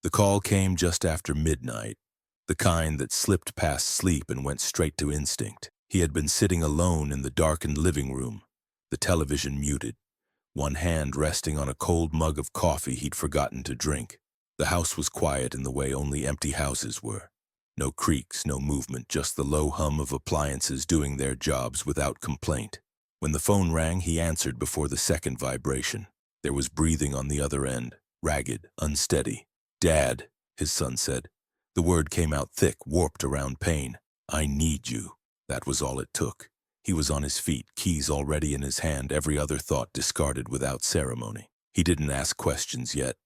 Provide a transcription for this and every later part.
The call came just after midnight, the kind that slipped past sleep and went straight to instinct. He had been sitting alone in the darkened living room, the television muted, one hand resting on a cold mug of coffee he'd forgotten to drink. The house was quiet in the way only empty houses were. No creaks, no movement, just the low hum of appliances doing their jobs without complaint. When the phone rang, he answered before the second vibration. There was breathing on the other end, ragged, unsteady. "Dad," his son said. The word came out thick, warped around pain. "I need you." That was all it took. He was on his feet, keys already in his hand, every other thought discarded without ceremony. He didn't ask questions yet.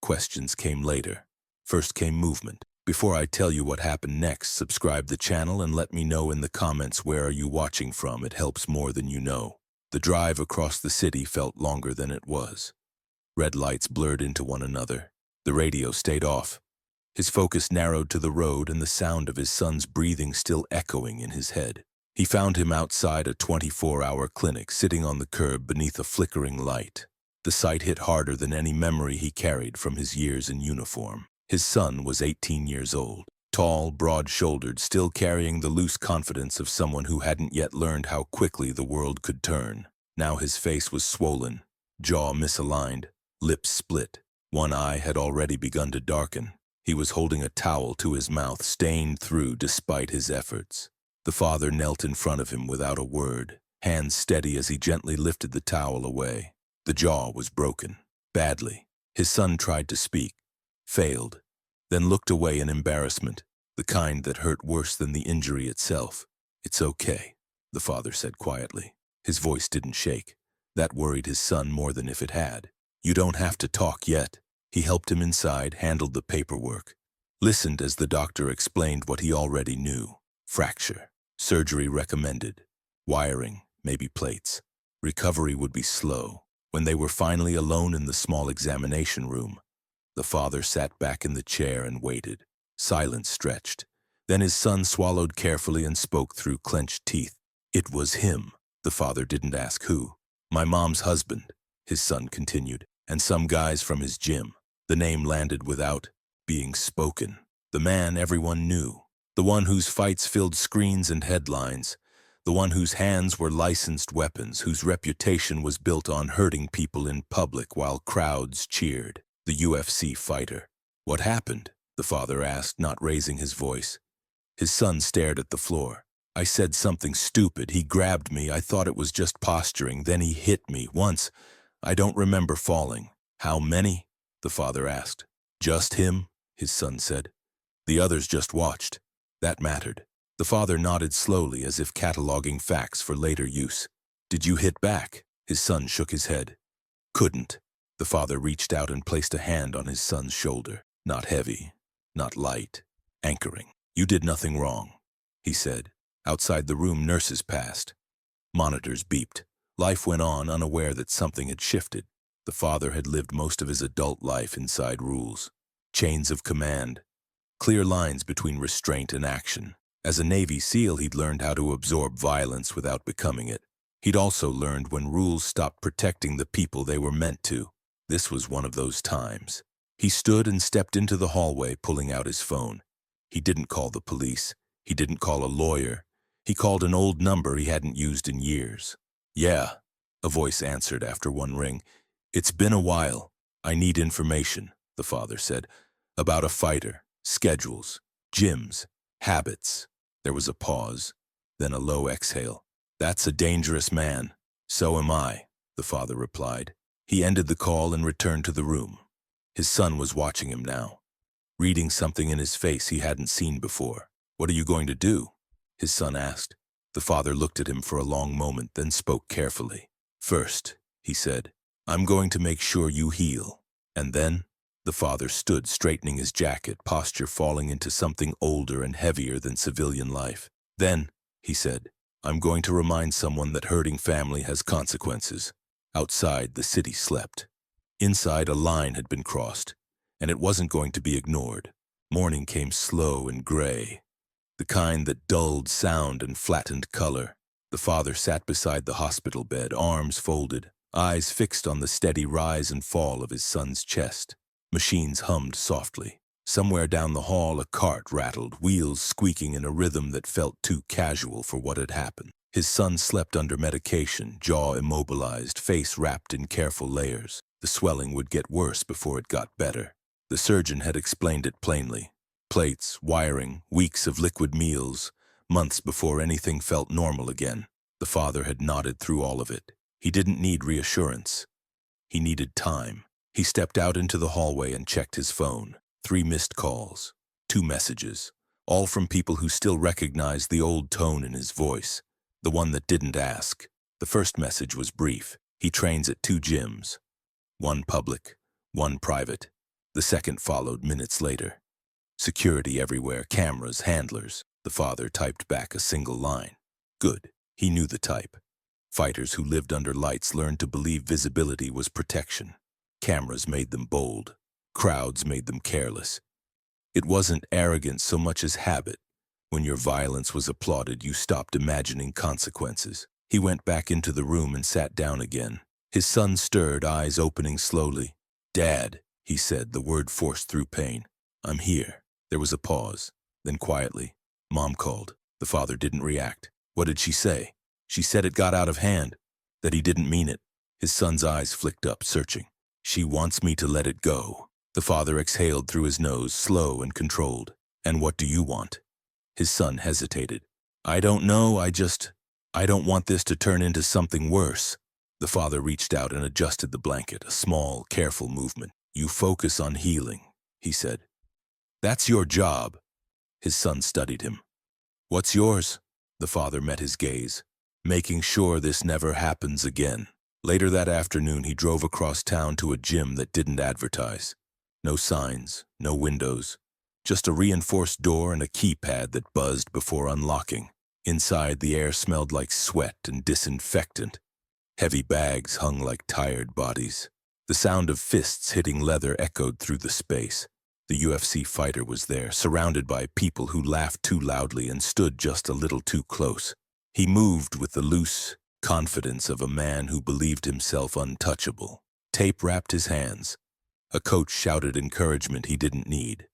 Questions came later. First came movement. Before I tell you what happened next, subscribe the channel and let me know in the comments where are you watching from. It helps more than you know. The drive across the city felt longer than it was. Red lights blurred into one another. The radio stayed off. His focus narrowed to the road and the sound of his son's breathing still echoing in his head. He found him outside a 24-hour clinic, sitting on the curb beneath a flickering light. The sight hit harder than any memory he carried from his years in uniform. His son was 18 years old, tall, broad-shouldered, still carrying the loose confidence of someone who hadn't yet learned how quickly the world could turn. Now his face was swollen, jaw misaligned, lips split. One eye had already begun to darken. He was holding a towel to his mouth, stained through despite his efforts. The father knelt in front of him without a word, hands steady as he gently lifted the towel away. The jaw was broken, badly. His son tried to speak, failed, then looked away in embarrassment, the kind that hurt worse than the injury itself. "It's okay," the father said quietly. His voice didn't shake. That worried his son more than if it had. "You don't have to talk yet." He helped him inside, handled the paperwork, listened as the doctor explained what he already knew. Fracture. Surgery recommended. Wiring, maybe plates. Recovery would be slow. When they were finally alone in the small examination room, the father sat back in the chair and waited. Silence stretched. Then his son swallowed carefully and spoke through clenched teeth. "It was him." The father didn't ask who. "My mom's husband," his son continued, "and some guys from his gym." The name landed without being spoken. The man everyone knew. The one whose fights filled screens and headlines. The one whose hands were licensed weapons, whose reputation was built on hurting people in public while crowds cheered. The UFC fighter. "What happened?" the father asked, not raising his voice. His son stared at the floor. "I said something stupid. He grabbed me. I thought it was just posturing. Then he hit me once. I don't remember falling." "How many?" the father asked. "Just him," his son said. "The others just watched." That mattered. The father nodded slowly as if cataloging facts for later use. "Did you hit back?" His son shook his head. "Couldn't." The father reached out and placed a hand on his son's shoulder. Not heavy, not light, anchoring. "You did nothing wrong," he said. Outside the room, nurses passed. Monitors beeped. Life went on, unaware that something had shifted. The father had lived most of his adult life inside rules. Chains of command. Clear lines between restraint and action. As a Navy SEAL, he'd learned how to absorb violence without becoming it. He'd also learned when rules stopped protecting the people they were meant to. This was one of those times. He stood and stepped into the hallway, pulling out his phone. He didn't call the police. He didn't call a lawyer. He called an old number he hadn't used in years. "Yeah," a voice answered after one ring. "It's been a while. I need information," the father said, "about a fighter, schedules, gyms, habits." There was a pause, then a low exhale. "That's a dangerous man." "So am I," the father replied. He ended the call and returned to the room. His son was watching him now, reading something in his face he hadn't seen before. "What are you going to do?" his son asked. The father looked at him for a long moment, then spoke carefully. "First," he said, "I'm going to make sure you heal. And then," the father stood, straightening his jacket, posture falling into something older and heavier than civilian life. "Then," he said, "I'm going to remind someone that hurting family has consequences." Outside, the city slept. Inside, a line had been crossed, and it wasn't going to be ignored. Morning came slow and gray, the kind that dulled sound and flattened color. The father sat beside the hospital bed, arms folded, eyes fixed on the steady rise and fall of his son's chest. Machines hummed softly. Somewhere down the hall, a cart rattled, wheels squeaking in a rhythm that felt too casual for what had happened. His son slept under medication, jaw immobilized, face wrapped in careful layers. The swelling would get worse before it got better. The surgeon had explained it plainly. Plates, wiring, weeks of liquid meals, months before anything felt normal again. The father had nodded through all of it. He didn't need reassurance. He needed time. He stepped out into the hallway and checked his phone. 3 missed calls, 2 messages, all from people who still recognized the old tone in his voice, the one that didn't ask. The first message was brief. He trains at 2 gyms, one public, one private. The second followed minutes later. Security everywhere, cameras, handlers. The father typed back a single line. Good. He knew the type. Fighters who lived under lights learned to believe visibility was protection. Cameras made them bold. Crowds made them careless. It wasn't arrogance so much as habit. When your violence was applauded, you stopped imagining consequences. He went back into the room and sat down again. His son stirred, eyes opening slowly. "Dad," he said, the word forced through pain. "I'm here." There was a pause. Then quietly, "Mom called." The father didn't react. "What did she say?" "She said it got out of hand, that he didn't mean it." His son's eyes flicked up, searching. "She wants me to let it go." The father exhaled through his nose, slow and controlled. "And what do you want?" His son hesitated. "I don't know, I don't want this to turn into something worse." The father reached out and adjusted the blanket, a small, careful movement. "You focus on healing," he said. "That's your job." His son studied him. "What's yours?" The father met his gaze. "Making sure this never happens again." Later that afternoon, he drove across town to a gym that didn't advertise. No signs, no windows, just a reinforced door and a keypad that buzzed before unlocking. Inside, the air smelled like sweat and disinfectant. Heavy bags hung like tired bodies. The sound of fists hitting leather echoed through the space. The UFC fighter was there, surrounded by people who laughed too loudly and stood just a little too close. He moved with the loose confidence of a man who believed himself untouchable. Tape wrapped his hands. A coach shouted encouragement he didn't need.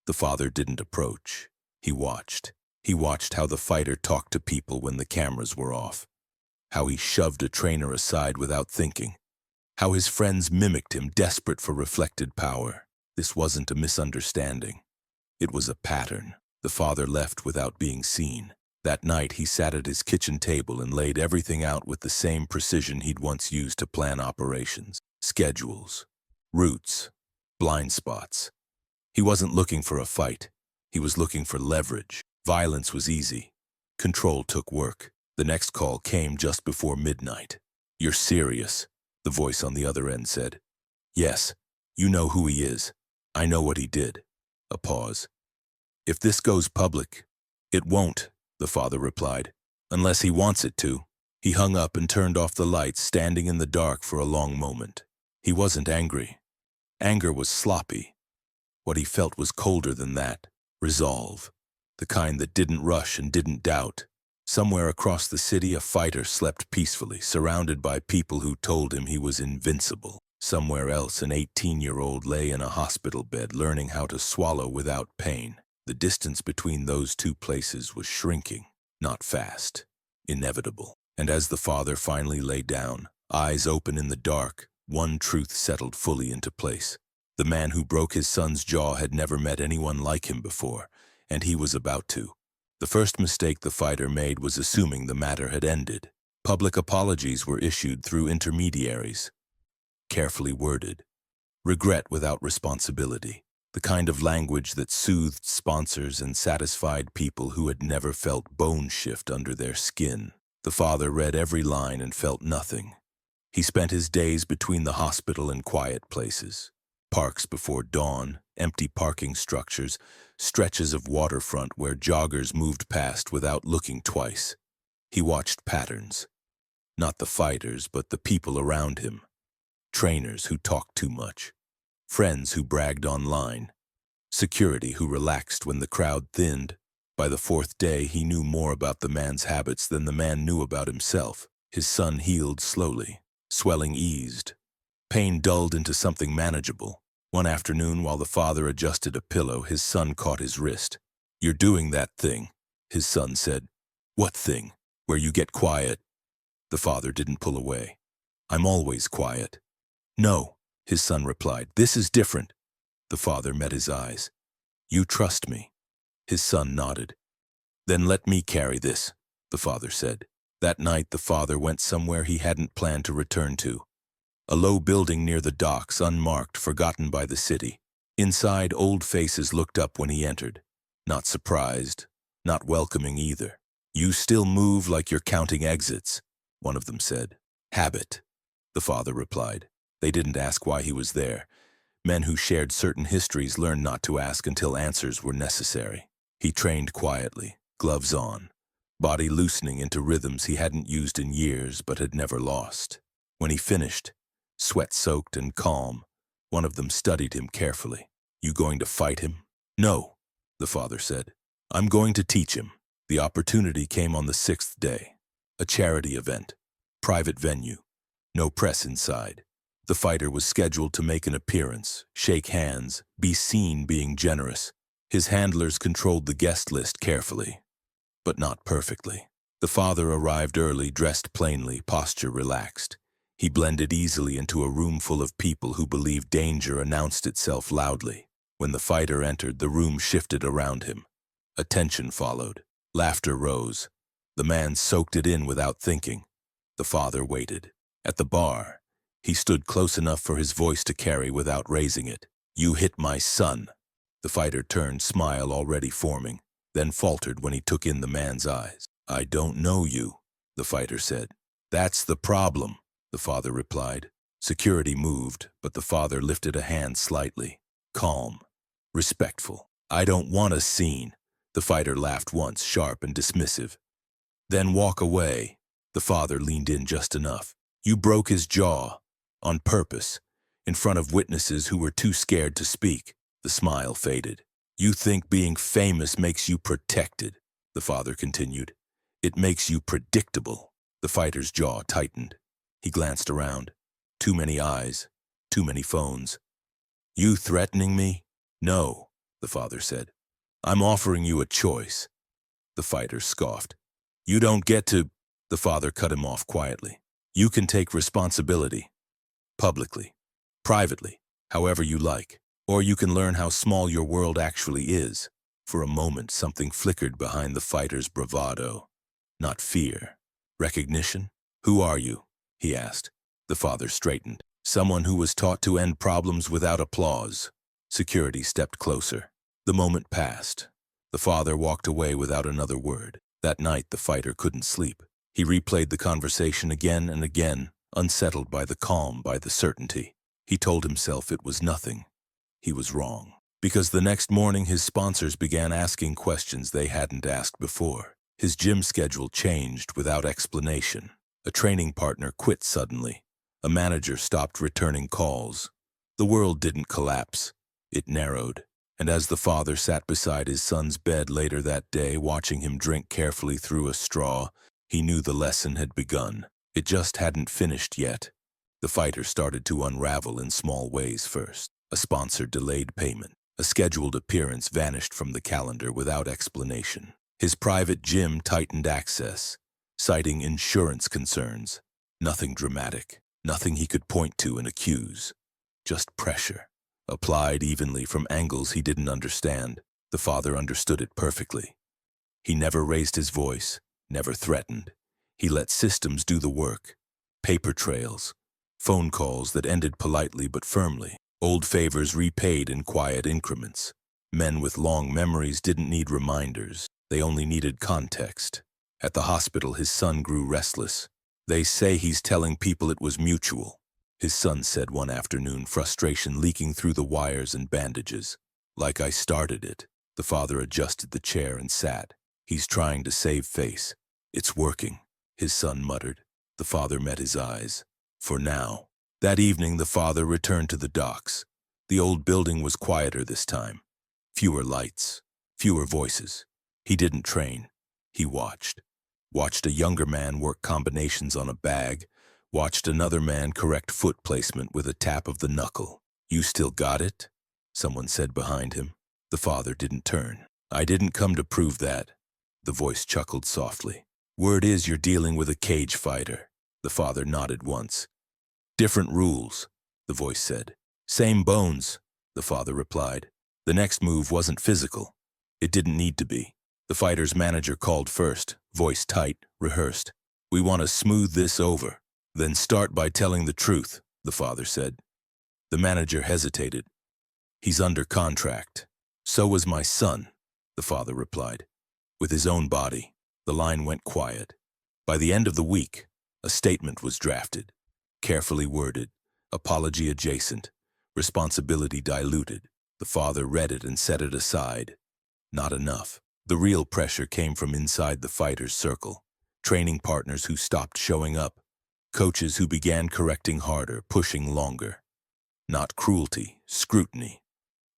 The father didn't approach. He watched. He watched how the fighter talked to people when the cameras were off. How he shoved a trainer aside without thinking. How his friends mimicked him, desperate for reflected power. This wasn't a misunderstanding. It was a pattern. The father left without being seen. That night, he sat at his kitchen table and laid everything out with the same precision he'd once used to plan operations. Schedules, routes, blind spots. He wasn't looking for a fight. He was looking for leverage. Violence was easy. Control took work. The next call came just before midnight. "You're serious?" the voice on the other end said. "Yes. You know who he is. I know what he did." A pause. "If this goes public..." "It won't," the father replied, "unless he wants it to." He hung up and turned off the lights, standing in the dark for a long moment. He wasn't angry. Anger was sloppy. What he felt was colder than that. Resolve. The kind that didn't rush and didn't doubt. Somewhere across the city, a fighter slept peacefully, surrounded by people who told him he was invincible. Somewhere else, an 18-year-old lay in a hospital bed, learning how to swallow without pain. The distance between those two places was shrinking, not fast, inevitable. And as the father finally lay down, eyes open in the dark, one truth settled fully into place. The man who broke his son's jaw had never met anyone like him before, and he was about to. The first mistake the fighter made was assuming the matter had ended. Public apologies were issued through intermediaries, carefully worded. Regret without responsibility. The kind of language that soothed sponsors and satisfied people who had never felt bone shift under their skin. The father read every line and felt nothing. He spent his days between the hospital and quiet places. Parks before dawn, empty parking structures, stretches of waterfront where joggers moved past without looking twice. He watched patterns. Not the fighters, but the people around him. Trainers who talked too much. Friends who bragged online. Security who relaxed when the crowd thinned. By the 4th day, he knew more about the man's habits than the man knew about himself. His son healed slowly. Swelling eased. Pain dulled into something manageable. One afternoon, while the father adjusted a pillow, his son caught his wrist. "You're doing that thing," his son said. "What thing? Where you get quiet?" The father didn't pull away. "I'm always quiet." "No," his son replied. "This is different." The father met his eyes. "You trust me?" His son nodded. "Then let me carry this," the father said. That night the father went somewhere he hadn't planned to return to. A low building near the docks, unmarked, forgotten by the city. Inside, old faces looked up when he entered. Not surprised, not welcoming either. "You still move like you're counting exits," one of them said. "Habit," the father replied. They didn't ask why he was there. Men who shared certain histories learned not to ask until answers were necessary. He trained quietly, gloves on, body loosening into rhythms he hadn't used in years but had never lost. When he finished, sweat-soaked and calm, one of them studied him carefully. "You going to fight him?" "No," the father said. "I'm going to teach him." The opportunity came on the 6th day. A charity event. Private venue. No press inside. The fighter was scheduled to make an appearance, shake hands, be seen being generous. His handlers controlled the guest list carefully, but not perfectly. The father arrived early, dressed plainly, posture relaxed. He blended easily into a room full of people who believed danger announced itself loudly. When the fighter entered, the room shifted around him. Attention followed. Laughter rose. The man soaked it in without thinking. The father waited. At the bar, he stood close enough for his voice to carry without raising it. "You hit my son." The fighter turned, smile already forming, then faltered when he took in the man's eyes. "I don't know you," the fighter said. "That's the problem," the father replied. Security moved, but the father lifted a hand slightly. Calm, respectful. "I don't want a scene." The fighter laughed once, sharp and dismissive. "Then walk away." The father leaned in just enough. "You broke his jaw, on purpose, in front of witnesses who were too scared to speak." The smile faded. "You think being famous makes you protected," the father continued. "It makes you predictable." The fighter's jaw tightened. He glanced around. Too many eyes, too many phones. "You threatening me?" "No," the father said. "I'm offering you a choice." The fighter scoffed. "You don't get to—" The father cut him off quietly. "You can take responsibility. Publicly. Privately. However you like. Or you can learn how small your world actually is." For a moment, something flickered behind the fighter's bravado. Not fear. Recognition? "Who are you?" he asked. The father straightened. "Someone who was taught to end problems without applause." Security stepped closer. The moment passed. The father walked away without another word. That night, the fighter couldn't sleep. He replayed the conversation again and again, unsettled by the calm, by the certainty. He told himself it was nothing. He was wrong. Because the next morning, his sponsors began asking questions they hadn't asked before. His gym schedule changed without explanation. A training partner quit suddenly. A manager stopped returning calls. The world didn't collapse. It narrowed. And as the father sat beside his son's bed later that day, watching him drink carefully through a straw, he knew the lesson had begun. It just hadn't finished yet. The fighter started to unravel in small ways first. A sponsor delayed payment. A scheduled appearance vanished from the calendar without explanation. His private gym tightened access, citing insurance concerns. Nothing dramatic. Nothing he could point to and accuse. Just pressure. Applied evenly from angles he didn't understand. The father understood it perfectly. He never raised his voice, never threatened. He let systems do the work. Paper trails, phone calls that ended politely but firmly. Old favors repaid in quiet increments. Men with long memories didn't need reminders. They only needed context. At the hospital, his son grew restless. "They say he's telling people it was mutual," his son said one afternoon, frustration leaking through the wires and bandages. "Like I started it." The father adjusted the chair and sat. "He's trying to save face." "It's working," his son muttered. The father met his eyes. "For now." That evening, the father returned to the docks. The old building was quieter this time. Fewer lights, fewer voices. He didn't train. He watched. Watched a younger man work combinations on a bag. Watched another man correct foot placement with a tap of the knuckle. "You still got it?" someone said behind him. The father didn't turn. "I didn't come to prove that." The voice chuckled softly. "Word is you're dealing with a cage fighter." The father nodded once. "Different rules," the voice said. "Same bones," the father replied. The next move wasn't physical. It didn't need to be. The fighter's manager called first, voice tight, rehearsed. "We want to smooth this over. Then start by telling the truth," the father said. The manager hesitated. "He's under contract." "So was my son," the father replied. With his own body, the line went quiet. By the end of the week, a statement was drafted, carefully worded, apology adjacent, responsibility diluted. The father read it and set it aside. Not enough. The real pressure came from inside the fighter's circle. Training partners who stopped showing up. Coaches who began correcting harder, pushing longer. Not cruelty, scrutiny.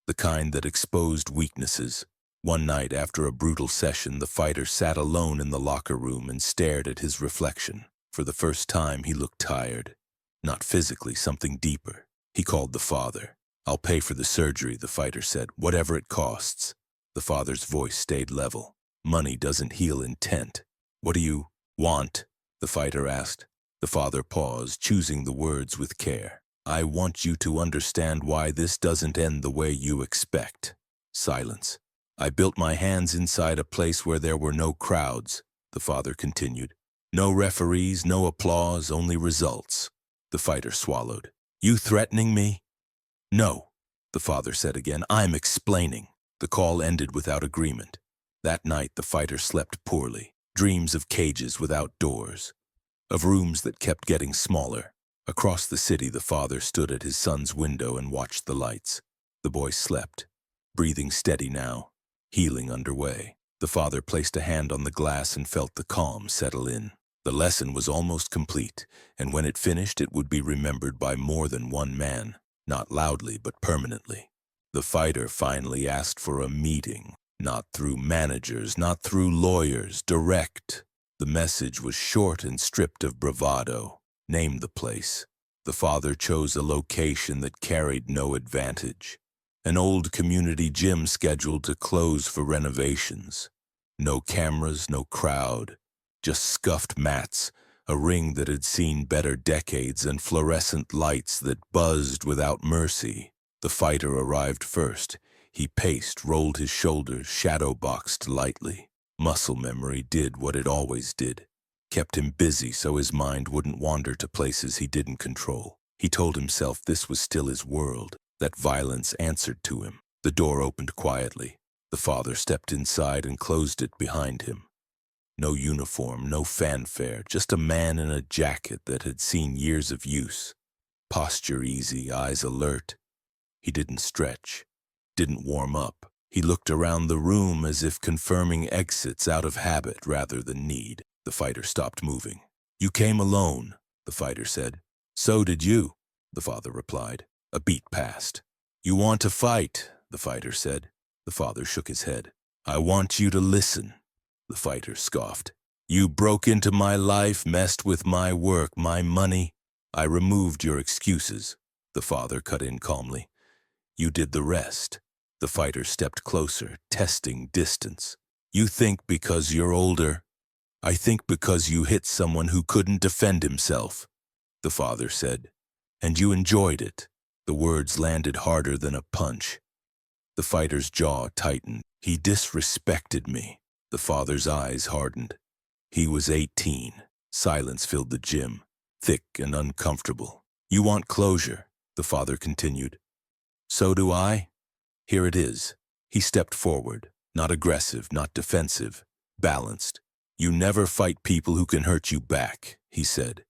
The kind that exposed weaknesses. One night after a brutal session, the fighter sat alone in the locker room and stared at his reflection. For the first time, he looked tired. Not physically, something deeper. He called the father. "I'll pay for the surgery," the fighter said, "whatever it costs." The father's voice stayed level. "Money doesn't heal intent." "What do you want?" the fighter asked. The father paused, choosing the words with care. "I want you to understand why this doesn't end the way you expect." Silence. "I built my hands inside a place where there were no crowds," the father continued. "No referees, no applause, only results." The fighter swallowed. "You threatening me?" "No," the father said again. "I'm explaining." The call ended without agreement. That night the fighter slept poorly. Dreams of cages without doors. Of rooms that kept getting smaller. Across the city, the father stood at his son's window and watched the lights. The boy slept, breathing steady now, healing underway. The father placed a hand on the glass and felt the calm settle in. The lesson was almost complete, and when it finished, it would be remembered by more than one man, not loudly but permanently. The fighter finally asked for a meeting, not through managers, not through lawyers, direct. The message was short and stripped of bravado. Name the place. The father chose a location that carried no advantage. An old community gym scheduled to close for renovations. No cameras, no crowd. Just scuffed mats, a ring that had seen better decades, and fluorescent lights that buzzed without mercy. The fighter arrived first. He paced, rolled his shoulders, shadow-boxed lightly. Muscle memory did what it always did. Kept him busy so his mind wouldn't wander to places he didn't control. He told himself this was still his world, that violence answered to him. The door opened quietly. The father stepped inside and closed it behind him. No uniform, no fanfare, just a man in a jacket that had seen years of use. Posture easy, eyes alert. He didn't stretch, didn't warm up. He looked around the room as if confirming exits out of habit rather than need. The fighter stopped moving. "You came alone," the fighter said. "So did you," the father replied. A beat passed. "You want to fight," the fighter said. The father shook his head. "I want you to listen," the fighter scoffed. "You broke into my life, messed with my work, my money. I removed your excuses," the father cut in calmly. "You did the rest." The fighter stepped closer, testing distance. "You think because you're older. I think because you hit someone who couldn't defend himself," the father said. "And you enjoyed it." The words landed harder than a punch. The fighter's jaw tightened. "He disrespected me." The father's eyes hardened. He was 18. Silence filled the gym, thick and uncomfortable. "You want closure," the father continued. "So do I. Here it is." He stepped forward, not aggressive, not defensive, balanced. "You never fight people who can hurt you back," he said.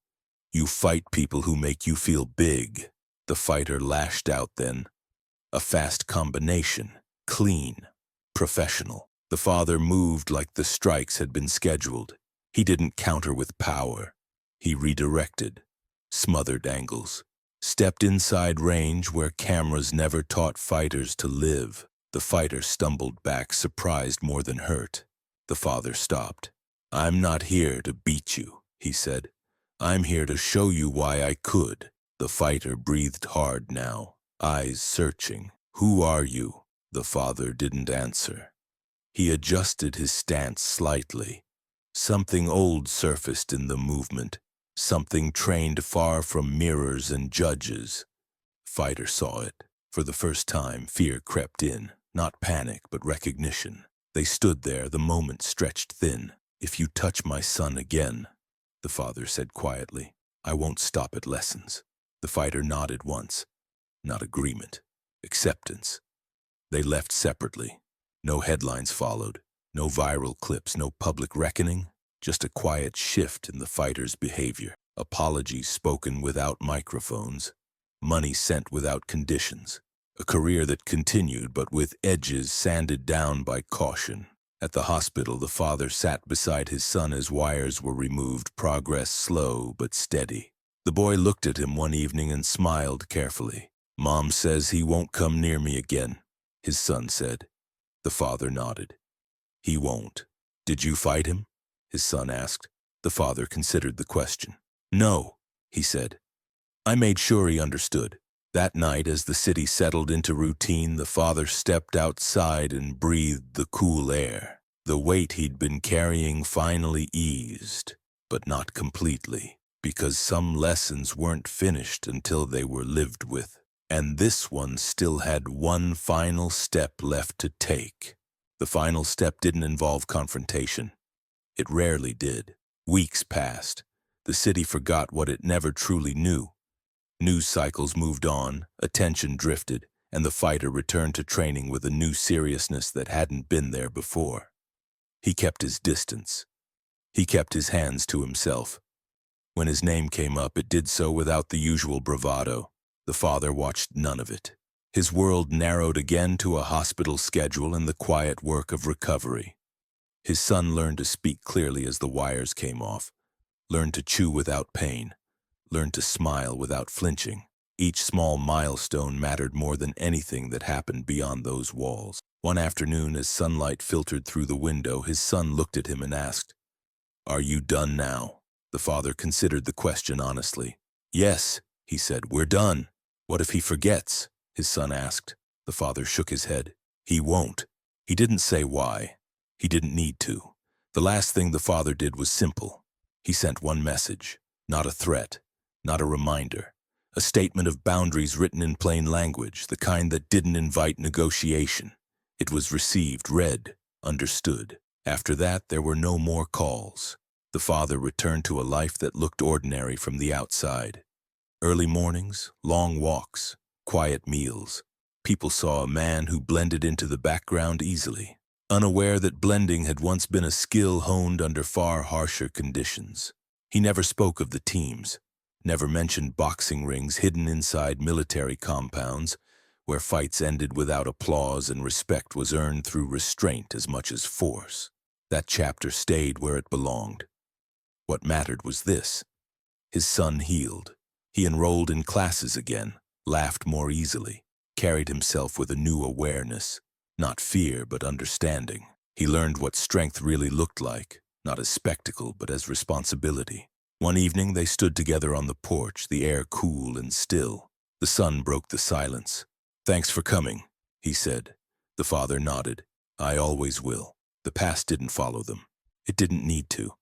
"You fight people who make you feel big." The fighter lashed out then. A fast combination, clean, professional. The father moved like the strikes had been scheduled. He didn't counter with power. He redirected, smothered angles, stepped inside range where cameras never taught fighters to live. The fighter stumbled back, surprised more than hurt. The father stopped. "I'm not here to beat you," he said. "I'm here to show you why I could." The fighter breathed hard now. eyes searching. "Who are you?" The father didn't answer. He adjusted his stance slightly. Something old surfaced in the movement, something trained far from mirrors and judges. Fighter saw it. For the first time, fear crept in, not panic, but recognition. They stood there, the moment stretched thin. "If you touch my son again," the father said quietly, "I won't stop at lessons." The fighter nodded once. Not agreement, acceptance. They left separately. No headlines followed, no viral clips, no public reckoning, just a quiet shift in the fighter's behavior. Apologies spoken without microphones, money sent without conditions. A career that continued but with edges sanded down by caution. At the hospital, the father sat beside his son as wires were removed, progress slow but steady. The boy looked at him one evening and smiled carefully. "Mom says he won't come near me again," his son said. The father nodded. "He won't." "Did you fight him?" his son asked. The father considered the question. "No," he said. "I made sure he understood." That night, as the city settled into routine, the father stepped outside and breathed the cool air. The weight he'd been carrying finally eased, but not completely, because some lessons weren't finished until they were lived with. And this one still had one final step left to take. The final step didn't involve confrontation. It rarely did. Weeks passed. The city forgot what it never truly knew. News cycles moved on, attention drifted, and the fighter returned to training with a new seriousness that hadn't been there before. He kept his distance. He kept his hands to himself. When his name came up, it did so without the usual bravado. The father watched none of it. His world narrowed again to a hospital schedule and the quiet work of recovery. His son learned to speak clearly as the wires came off, learned to chew without pain, learned to smile without flinching. Each small milestone mattered more than anything that happened beyond those walls. One afternoon, as sunlight filtered through the window, his son looked at him and asked, "Are you done now?" The father considered the question honestly. "Yes," he said, "we're done." "What if he forgets?" his son asked. The father shook his head. "He won't." He didn't say why. He didn't need to. The last thing the father did was simple. He sent one message, not a threat, not a reminder. A statement of boundaries written in plain language, the kind that didn't invite negotiation. It was received, read, understood. After that, there were no more calls. The father returned to a life that looked ordinary from the outside. Early mornings, long walks, quiet meals. People saw a man who blended into the background easily, unaware that blending had once been a skill honed under far harsher conditions. He never spoke of the teams, never mentioned boxing rings hidden inside military compounds, where fights ended without applause and respect was earned through restraint as much as force. That chapter stayed where it belonged. What mattered was this. His son healed. He enrolled in classes again, laughed more easily, carried himself with a new awareness, not fear but understanding. He learned what strength really looked like, not as spectacle but as responsibility. One evening they stood together on the porch, the air cool and still. The son broke the silence. "Thanks for coming," he said. The father nodded. "I always will." The past didn't follow them. It didn't need to.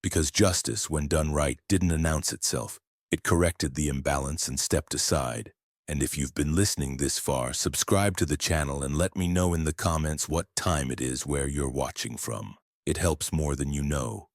Because justice, when done right, didn't announce itself. It corrected the imbalance and stepped aside. And if you've been listening this far, subscribe to the channel and let me know in the comments what time it is where you're watching from. It helps more than you know.